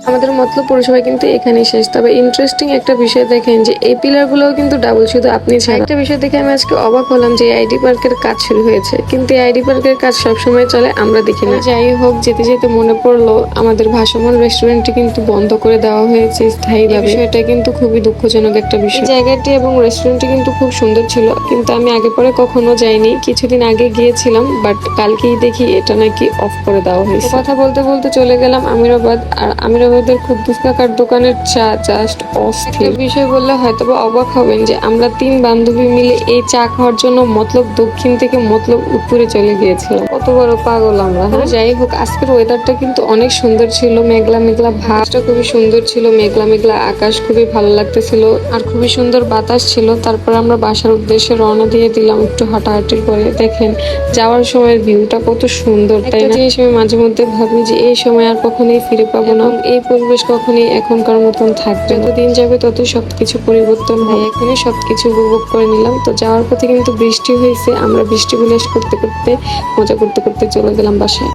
আমাদের মতলব পৌরসভা কিন্তু এখানেই শেষ। তবে ইন্টারেস্টিং একটা বিষয় দেখেন যে এই পিলারগুলোও কিন্তু ডাবল, শুধু আপনি ছাড়া। একটা বিষয় দেখে আমি আজকে অবাক হলাম যে আইডি পার্কের কাজ শুরু হয়েছে, কিন্তু এই আইডি পার্কের কাজ সবসময় চলে, আমরা দেখি না। যাই হোক, যেতে যেতে মনে পড়লো আমাদের ভাসমান রেস্টুরেন্টটি কিন্তু বন্ধ করে দেওয়া হয়েছে স্থায়ীভাবে। বিষয়টা কিন্তু খুবই দুঃখজনক একটা বিষয়। এই জায়গাটি এবং রেস্টুরেন্টটি কিন্তু খুব সুন্দর ছিল, কিন্তু আমি আগে পরে কখনো যাইনি। কিছুদিন আগে গিয়েছিলাম, বাট কালকেই দেখি এটা নাকি অফ করে দেওয়া হয়েছে। কথা বলতে বলতে চলে গেলাম আমিরাবাদ। আর আমিরাবাদের কুদ্দুস কাকার দোকানের চা জাস্ট অস্থির। একটা বিষয় বললে হয়তো বা অবাক হবেন যে আমরা 3 বান্ধবী মিলে এই চা খাওয়ার জন্য মতলব দক্ষিণ থেকে মতলব উত্তরে চলে গিয়েছিলাম। কত বড় পাগল আমরা। যাই হোক, আজকের ওয়েদারটা কিন্তু অনেক সুন্দর ছিল, মেঘলা মেঘলা ভাবটা খুবই সুন্দর ছিল, মেঘলা মেঘলা আকাশ খুবই ভালো লাগতেছিল, আর খুবই সুন্দর বাতাস ছিল। তারপর আমরা বাসার উদ্দেশ্যে রওনা দিয়ে দিলাম। একটু হাঁটাহাঁটির পরে দেখেন যাওয়ার সময় ভিউটা কত সুন্দর, তাই না? জিনিস আমি মাঝে মধ্যে ভাবি যে এই সময় আর কখনোই ফিরে পাবো না, এই পরিবেশ কখনোই এখনকার মতন থাকবে। যতদিন যাবে তত সবকিছু পরিবর্তন হয়, এখনই সবকিছু উপভোগ করে নিলাম। তো যাওয়ার পথে কিন্তু বৃষ্টি হয়েছে, আমরা বৃষ্টি বিলাস করতে করতে মজা করতে করতে চলে গেলাম বাসায়।